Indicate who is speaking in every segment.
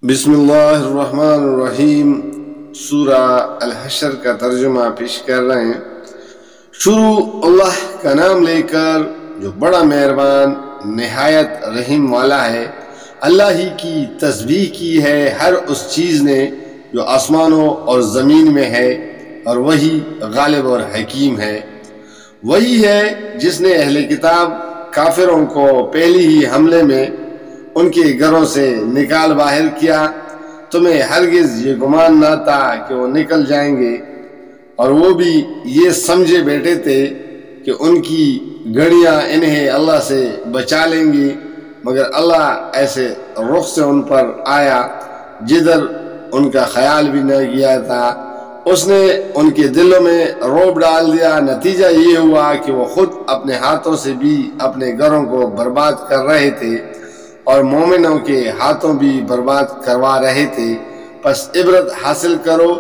Speaker 1: بسم اللہ الرحمن الرحیم۔ سورہ الحشر کا ترجمہ پیش کر رہے ہیں۔ شروع اللہ کا نام لے کر جو بڑا مہربان نہایت رحیم والا ہے۔ اللہ ہی کی تسبیح کی ہے ہر اس چیز نے جو آسمانوں اور زمین میں ہے، اور وہی غالب اور حکیم ہے۔ وہی ہے جس نے اہل کتاب کافروں کو پہلی ہی حملے میں ان کے گھروں سے نکال باہر کیا۔ تمہیں ہرگز یہ گمان نہ تھا کہ وہ نکل جائیں گے، اور وہ بھی یہ سمجھے بیٹھے تھے کہ ان کی گھڑیاں انہیں اللہ سے بچا لیں گی، مگر اللہ ایسے رخ سے ان پر آیا جدھر ان کا خیال بھی نہ کیا تھا۔ اس نے ان کے دلوں میں رعب ڈال دیا۔ نتیجہ یہ ہوا کہ وہ خود اپنے ہاتھوں سے بھی اپنے گھروں کو برباد کر رہے تھے، اور مومنوں کے ہاتھوں بھی برباد کروا رہے تھے۔ پس عبرت حاصل کرو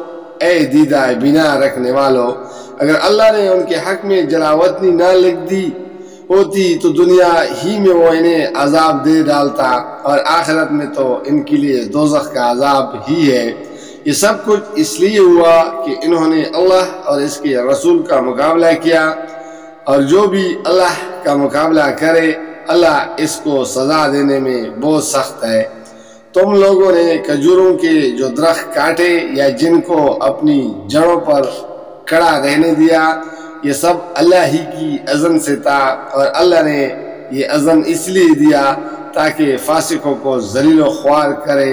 Speaker 1: اے دیدہ بنا رکھنے والو۔ اگر اللہ نے ان کے حق میں جلاوطنی نہ لکھ دی ہوتی تو دنیا ہی میں وہ انہیں عذاب دے ڈالتا، اور آخرت میں تو ان کے لیے دوزخ کا عذاب ہی ہے۔ یہ سب کچھ اس لیے ہوا کہ انہوں نے اللہ اور اس کے رسول کا مقابلہ کیا، اور جو بھی اللہ کا مقابلہ کرے اللہ اس کو سزا دینے میں بہت سخت ہے۔ تم لوگوں نے کھجوروں کے جو درخت کاٹے یا جن کو اپنی جڑوں پر کھڑا رہنے دیا، یہ سب اللہ ہی کی اذن سے تھا، اور اللہ نے یہ اذن اس لیے دیا تاکہ فاسقوں کو ذلیل و خوار کرے۔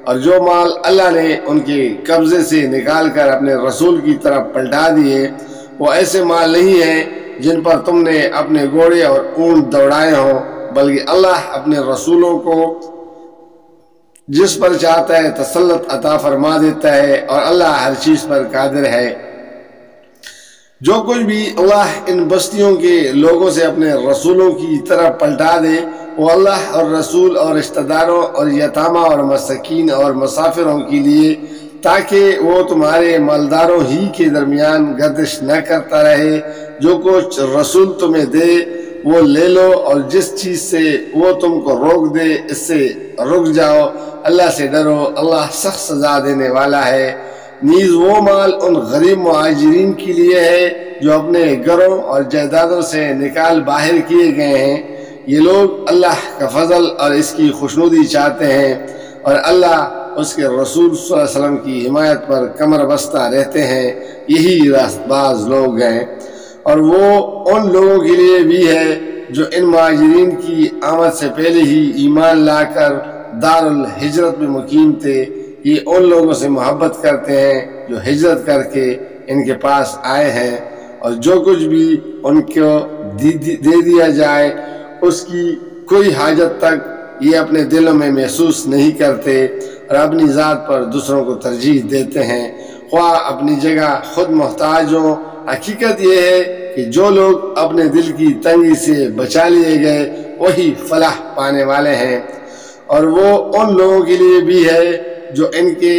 Speaker 1: اور جو مال اللہ نے ان کے قبضے سے نکال کر اپنے رسول کی طرف پلٹا دیے، وہ ایسے مال نہیں ہیں جن پر تم نے اپنے گھوڑے اور اونٹ دوڑائے ہوں، بلکہ اللہ اپنے رسولوں کو جس پر چاہتا ہے تسلط عطا فرما دیتا ہے، اور اللہ ہر چیز پر قادر ہے۔ جو کچھ بھی اللہ ان بستیوں کے لوگوں سے اپنے رسولوں کی طرف پلٹا دے، وہ اللہ اور رسول اور رشتہ داروں اور یتامہ اور مساکین اور مسافروں کے لیے، تاکہ وہ تمہارے مالداروں ہی کے درمیان گردش نہ کرتا رہے۔ جو کچھ رسول تمہیں دے وہ لے لو، اور جس چیز سے وہ تم کو روک دے اس سے رک جاؤ۔ اللہ سے ڈرو، اللہ سخت سزا دینے والا ہے۔ نیز وہ مال ان غریب مہاجرین کے لیے ہے جو اپنے گھروں اور جائیدادوں سے نکال باہر کیے گئے ہیں۔ یہ لوگ اللہ کا فضل اور اس کی خوشنودی چاہتے ہیں، اور اللہ اس کے رسول صلی اللہ علیہ وسلم کی حمایت پر کمر بستہ رہتے ہیں۔ یہی راست باز لوگ ہیں۔ اور وہ ان لوگوں کے لیے بھی ہے جو ان مہاجرین کی آمد سے پہلے ہی ایمان لا کر دار الہجرت میں مقیم تھے۔ یہ ان لوگوں سے محبت کرتے ہیں جو ہجرت کر کے ان کے پاس آئے ہیں، اور جو کچھ بھی ان کو دے دیا جائے اس کی کوئی حاجت تک یہ اپنے دلوں میں محسوس نہیں کرتے، اور اپنی ذات پر دوسروں کو ترجیح دیتے ہیں، خواہ اپنی جگہ خود محتاج ہوں۔ حقیقت یہ ہے کہ جو لوگ اپنے دل کی تنگی سے بچا لیے گئے وہی فلاح پانے والے ہیں۔ اور وہ ان لوگوں کے لیے بھی ہے جو ان کے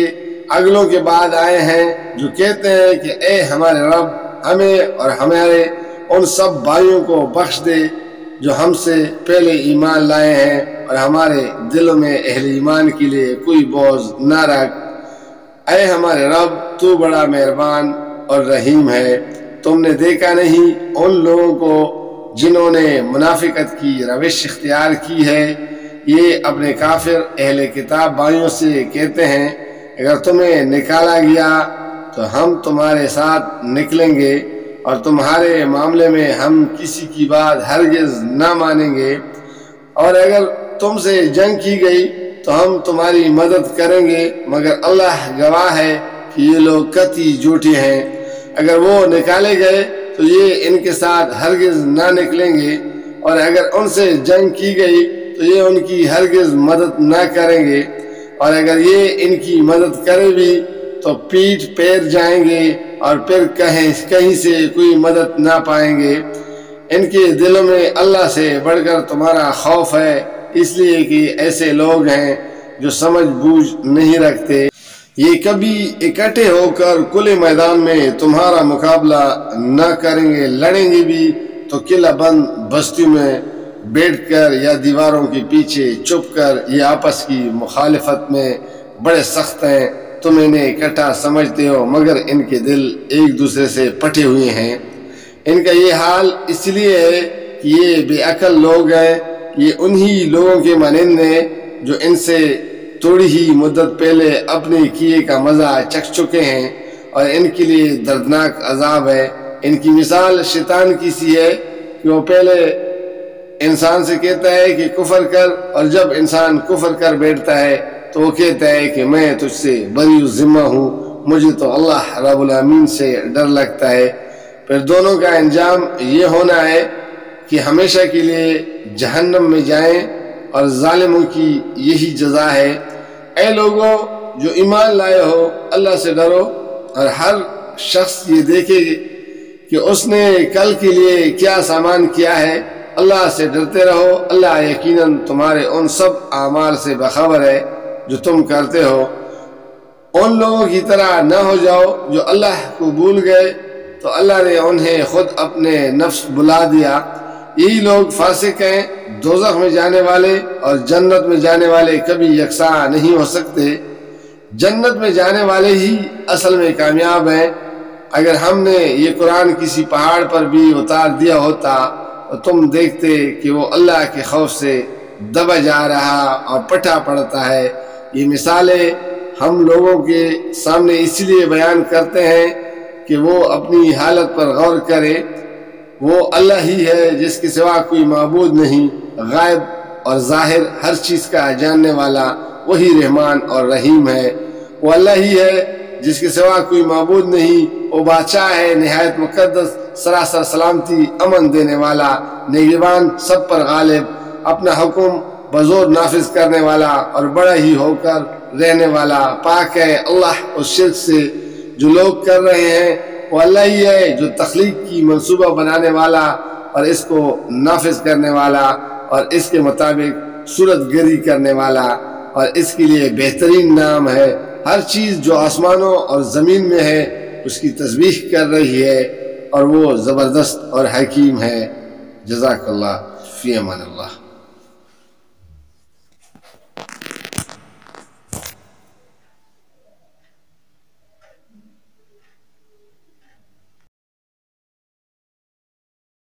Speaker 1: اگلوں کے بعد آئے ہیں، جو کہتے ہیں کہ اے ہمارے رب، ہمیں اور ہمارے ان سب بھائیوں کو بخش دے جو ہم سے پہلے ایمان لائے ہیں، اور ہمارے دلوں میں اہل ایمان کے لیے کوئی بوجھ نہ رکھ۔ اے ہمارے رب، تو بڑا مہربان اور رحیم ہے۔ تم نے دیکھا نہیں ان لوگوں کو جنہوں نے منافقت کی روش اختیار کی ہے؟ یہ اپنے کافر اہل کتاب بھائیوں سے کہتے ہیں، اگر تمہیں نکالا گیا تو ہم تمہارے ساتھ نکلیں گے، اور تمہارے معاملے میں ہم کسی کی بات ہرگز نہ مانیں گے، اور اگر تم سے جنگ کی گئی تو ہم تمہاری مدد کریں گے، مگر اللہ گواہ ہے کہ یہ لوگ قطعی جھوٹے ہیں۔ اگر وہ نکالے گئے تو یہ ان کے ساتھ ہرگز نہ نکلیں گے، اور اگر ان سے جنگ کی گئی تو یہ ان کی ہرگز مدد نہ کریں گے، اور اگر یہ ان کی مدد کرے بھی تو پیٹ پیر جائیں گے، اور پھر کہیں سے کوئی مدد نہ پائیں گے۔ ان کے دلوں میں اللہ سے بڑھ کر تمہارا خوف ہے، اس لیے کہ ایسے لوگ ہیں جو سمجھ بوجھ نہیں رکھتے۔ یہ کبھی اکٹھے ہو کر کھلے میدان میں تمہارا مقابلہ نہ کریں گے، لڑیں گے بھی تو قلعہ بند بستیوں میں بیٹھ کر یا دیواروں کے پیچھے چھپ کر یہ آپس کی مخالفت میں بڑے سخت ہیں، تم انہیں اکٹھا سمجھتے ہو مگر ان کے دل ایک دوسرے سے پٹے ہوئے ہیں۔ ان کا یہ حال اس لیے ہے کہ یہ بے عقل لوگ ہیں، یہ انہی لوگوں کے مانند ہیں جو ان سے تھوڑی ہی مدت پہلے اپنے کیے کا مزہ چکھ چکے ہیں، اور ان کے لیے دردناک عذاب ہے۔ ان کی مثال شیطان کی سی ہے کہ وہ پہلے انسان سے کہتا ہے کہ کفر کر، اور جب انسان کفر کر بیٹھتا ہے تو وہ کہتا ہے کہ میں تجھ سے بری ذمہ ہوں، مجھے تو اللہ رب العالمین سے ڈر لگتا ہے۔ پھر دونوں کا انجام یہ ہونا ہے کہ ہمیشہ کے لیے جہنم میں جائیں، اور ظالموں کی یہی جزا ہے۔ اے لوگوں جو ایمان لائے ہو، اللہ سے ڈرو، اور ہر شخص یہ دیکھے کہ اس نے کل کے لیے کیا سامان کیا ہے۔ اللہ سے ڈرتے رہو، اللہ یقیناً تمہارے ان سب اعمال سے باخبر ہے جو تم کرتے ہو۔ ان لوگوں کی طرح نہ ہو جاؤ جو اللہ کو بھول گئے تو اللہ نے انہیں خود اپنے نفس بلا دیا۔ یہی لوگ فاسق ہیں، دوزخ میں جانے والے اور جنت میں جانے والے کبھی یکساں نہیں ہو سکتے۔ جنت میں جانے والے ہی اصل میں کامیاب ہیں۔ اگر ہم نے یہ قرآن کسی پہاڑ پر بھی اتار دیا ہوتا تو تم دیکھتے کہ وہ اللہ کے خوف سے دبا جا رہا اور پٹا پڑتا ہے۔ یہ مثالیں ہم لوگوں کے سامنے اس لیے بیان کرتے ہیں کہ وہ اپنی حالت پر غور کرے۔ وہ اللہ ہی ہے جس کے سوا کوئی معبود نہیں، غائب اور ظاہر ہر چیز کا جاننے والا وہی رحمان اور رحیم ہے۔ وہ اللہ ہی ہے جس کے سوا کوئی معبود نہیں، وہ بادشاہ ہے نہایت مقدس، سراسر سلامتی، امن دینے والا، نگہبان، سب پر غالب، اپنا حکم بزور نافذ کرنے والا اور بڑا ہی ہو کر رہنے والا۔ پاک ہے اللہ اس شرک سے جو لوگ کر رہے ہیں۔ وہ اللہ ہی ہے جو تخلیق کی منصوبہ بنانے والا اور اس کو نافذ کرنے والا اور اس کے مطابق صورت گری کرنے والا، اور اس کے لیے بہترین نام ہے۔ ہر چیز جو آسمانوں اور زمین میں ہے اس کی تسبیح کر رہی ہے، اور وہ زبردست اور حکیم ہے۔ جزاک اللہ، فی امان اللہ۔